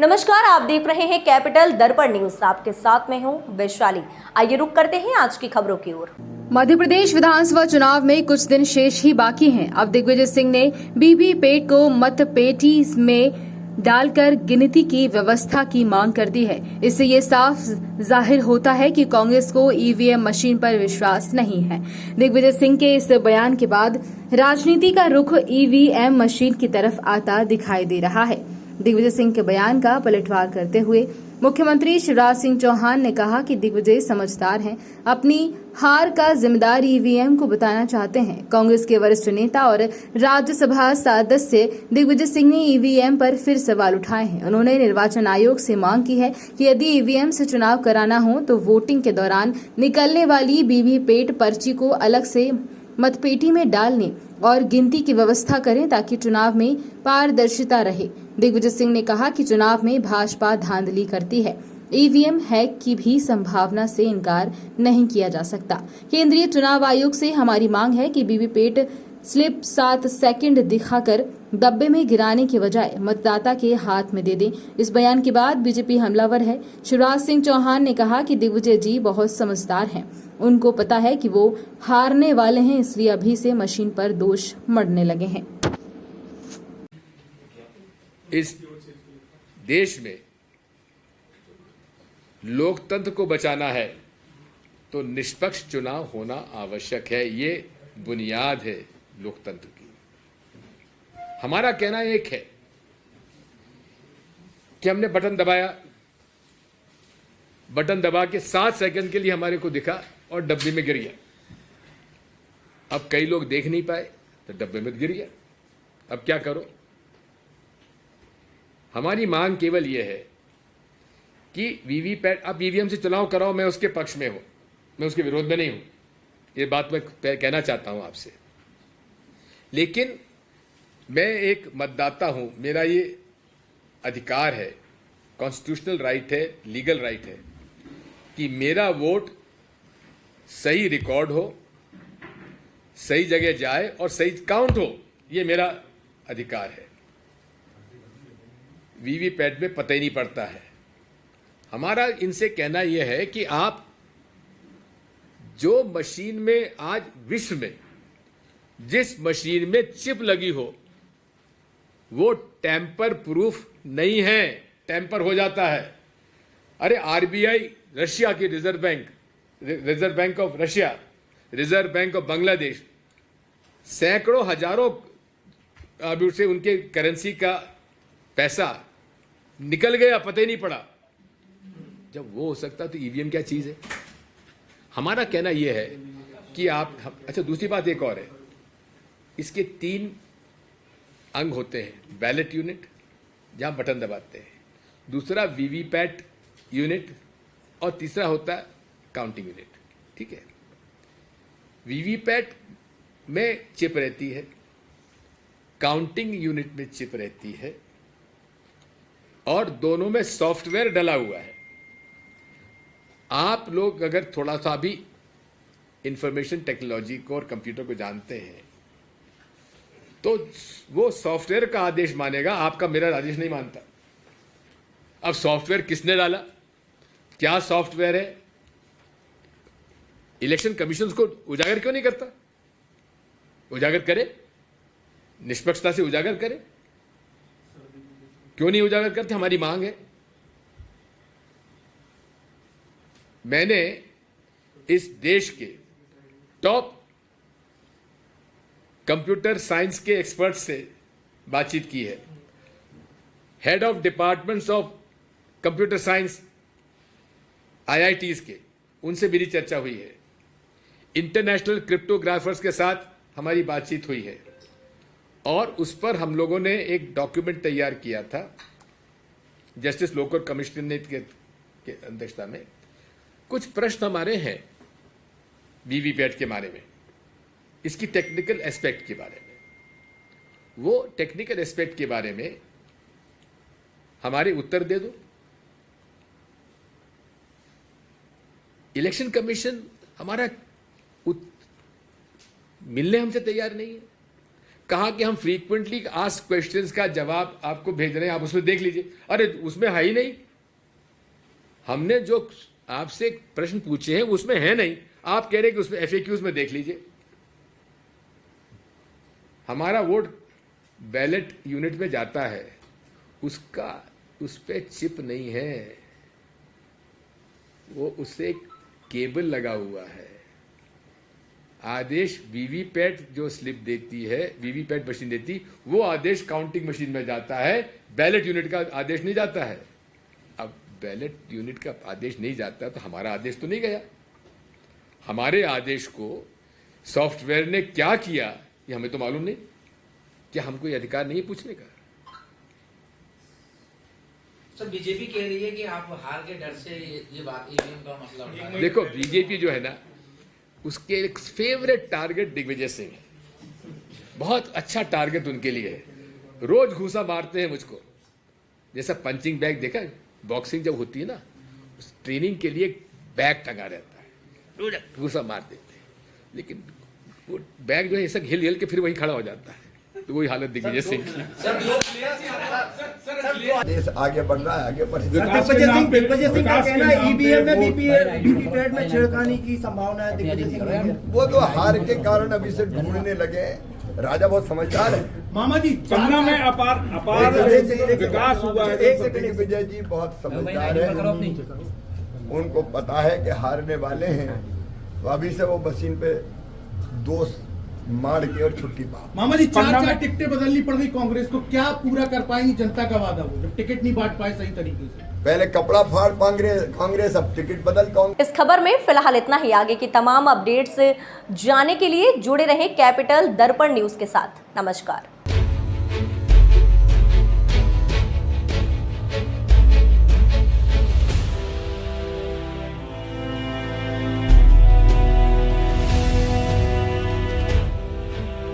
नमस्कार, आप देख रहे हैं कैपिटल दर्पण न्यूज। आपके साथ में हूं वैशाली। आइए रुक करते हैं आज की खबरों की ओर। मध्य प्रदेश विधानसभा चुनाव में कुछ दिन शेष ही बाकी हैं। अब दिग्विजय सिंह ने वीवीपैट को मतपेटी में डालकर गिनती की व्यवस्था की मांग कर दी है। इससे ये साफ जाहिर होता है कि कांग्रेस को ईवीएम मशीन पर विश्वास नहीं है। दिग्विजय सिंह के इस बयान के बाद राजनीति का रुख ईवीएम मशीन की तरफ आता दिखाई दे रहा है। दिग्विजय सिंह के बयान का पलटवार करते हुए मुख्यमंत्री शिवराज सिंह चौहान ने कहा कि दिग्विजय समझदार हैं, अपनी हार का जिम्मेदार ईवीएम को बताना चाहते हैं। कांग्रेस के वरिष्ठ नेता और राज्यसभा सदस्य दिग्विजय सिंह ने ईवीएम पर फिर सवाल उठाए हैं। उन्होंने निर्वाचन आयोग से मांग की है कि यदि ईवीएम से चुनाव कराना हो तो वोटिंग के दौरान निकलने वाली वीवीपैट पर्ची को अलग से मतपेटी में डालने और गिनती की व्यवस्था करें ताकि चुनाव में पारदर्शिता रहे। दिग्विजय सिंह ने कहा कि चुनाव में भाजपा धांधली करती है, ईवीएम हैक की भी संभावना से इनकार नहीं किया जा सकता। केंद्रीय चुनाव आयोग से हमारी मांग है कि वीवीपैट स्लिप 7 सेकंड दिखाकर डब्बे में गिराने के बजाय मतदाता के हाथ में दे दें। इस बयान के बाद बीजेपी हमलावर है। शिवराज सिंह चौहान ने कहा कि दिग्विजय जी बहुत समझदार हैं, उनको पता है कि वो हारने वाले हैं, इसलिए अभी से मशीन पर दोष मढ़ने लगे हैं। इस देश में लोकतंत्र को बचाना है तो निष्पक्ष चुनाव होना आवश्यक है। ये बुनियाद है लोकतंत्र की। हमारा कहना एक है कि हमने बटन दबाया, बटन दबा के 7 सेकंड के लिए हमारे को दिखा और डब्बे में गिर गया। अब कई लोग देख नहीं पाए तो डब्बे में गिर गया। अब क्या करो? हमारी मांग केवल यह है कि वीवीपैट, अब ईवीएम से चुनाव कराओ, मैं उसके पक्ष में हूं, मैं उसके विरोध में नहीं हूं। ये बात मैं कहना चाहता हूं आपसे। लेकिन मैं एक मतदाता हूं, मेरा ये अधिकार है, कॉन्स्टिट्यूशनल राइट है, लीगल राइट है कि मेरा वोट सही रिकॉर्ड हो, सही जगह जाए और सही काउंट हो। ये मेरा अधिकार है। वीवीपैट में पता ही नहीं पड़ता है। हमारा इनसे कहना यह है कि आप जो मशीन में आज विश्व में जिस मशीन में चिप लगी हो वो टैंपर प्रूफ नहीं है, टैंपर हो जाता है। अरे आरबीआई, रशिया की reserve bank of Russia, reserve bank of Bangladesh, सैकड़ों हजारों अभी से उनके करेंसी का पैसा निकल गया, पता ही नहीं पड़ा। जब वो हो सकता तो ईवीएम क्या चीज है? हमारा कहना यह है कि आप, अच्छा दूसरी बात एक और है, इसके 3 अंग होते हैं। बैलेट यूनिट जहां बटन दबाते हैं, दूसरा वीवीपैट यूनिट और तीसरा होता है काउंटिंग यूनिट। ठीक है, वीवीपैट में चिप रहती है, काउंटिंग यूनिट में चिप रहती है और दोनों में सॉफ्टवेयर डला हुआ है। आप लोग अगर थोड़ा सा भी इंफॉर्मेशन टेक्नोलॉजी को और कंप्यूटर को जानते हैं तो वो सॉफ्टवेयर का आदेश मानेगा, आपका मेरा आदेश नहीं मानता। अब सॉफ्टवेयर किसने डाला, क्या सॉफ्टवेयर है, इलेक्शन कमीशन को उजागर क्यों नहीं करता? उजागर करे, निष्पक्षता से उजागर करे। क्यों नहीं उजागर करते? हमारी मांग है। मैंने इस देश के टॉप कंप्यूटर साइंस के एक्सपर्ट से बातचीत की है। Head of departments of computer science IITs के, उनसे मेरी चर्चा हुई है। इंटरनेशनल क्रिप्टोग्राफर्स के साथ हमारी बातचीत हुई है और उस पर हम लोगों ने एक डॉक्यूमेंट तैयार किया था जस्टिस लोकर कमिश्नर के अध्यक्षता में। कुछ प्रश्न हमारे हैं वीवीपैट के बारे में, इसकी टेक्निकल एस्पेक्ट के बारे में। वो टेक्निकल एस्पेक्ट के बारे में हमारे उत्तर दे दो। इलेक्शन कमीशन हमारा मिलने हमसे तैयार नहीं है। कहा कि हम फ्रीक्वेंटली आस्क्ड क्वेश्चंस का जवाब आपको भेज रहे हैं, आप उसमें देख लीजिए। अरे उसमें है ही नहीं, हमने जो आपसे प्रश्न पूछे हैं उसमें है नहीं, आप कह रहे हैं कि उसमें FAQs में देख लीजिए। हमारा वोट बैलेट यूनिट में जाता है, उसका उस पे चिप नहीं है, वो उससे केबल लगा हुआ है। आदेश वीवीपैट जो स्लिप देती है, वीवीपैट मशीन देती, वो आदेश काउंटिंग मशीन में जाता है, बैलेट यूनिट का आदेश नहीं जाता है। अब बैलेट यूनिट का आदेश नहीं जाता तो हमारा आदेश तो नहीं गया। हमारे आदेश को सॉफ्टवेयर ने क्या किया ये हमें तो मालूम नहीं। क्या हमको ये अधिकार नहीं है पूछने का? सर, बीजेपी कह रही है कि आप हार के डर से ये बात ईवीएम का मसला उठा रहे हैं। देखो, बीजेपी जो है ना, उसके एक फेवरेट टारगेट दिग्विजय सिंह है। बहुत अच्छा टारगेट उनके लिए है। रोज घूसा मारते हैं मुझको, जैसा पंचिंग बैग देखा, बॉक्सिंग जब होती है ना, उस ट्रेनिंग के लिए एक बैग टंगा रहता है, रोज घूसा मार देते हैं, लेकिन वो बैग जो है ऐसा हिल हिल के फिर वहीं खड़ा हो जाता है। तो वही हालत दिग्विजय सिंह की। देश आगे बढ़ रहा है, आगे बढ़ दिग्विजय सिंह का कहना है ईवीएम में वीवीपैट में छेड़खानी की संभावना है। दिग्विजय सिंह वो तो हार के कारण अभी से ढूंढने लगे। राजा बहुत समझदार है। मामा जी, पन्ना में अपार विकास हुआ है। एक सेकंड, दिग्विजय जी बहुत समझदार है, उनको पता है कि हारने वाले हैं, तो अभी से वो मशीन पे दोस्त मार के और छुट्टी पा। मामा जी, चार टिकटें बदलनी पड़ गई कांग्रेस को, क्या पूरा कर पाएंगी जनता का वादा वो, जब टिकट नहीं बांट पाए सही तरीके से? पहले कपड़ा फाड़ कांग्रेस, अब टिकट बदल कांग्रेस। इस खबर में फिलहाल इतना ही। आगे की तमाम अपडेट्स जानने के लिए जुड़े रहें कैपिटल दर्पण न्यूज के साथ। नमस्कार।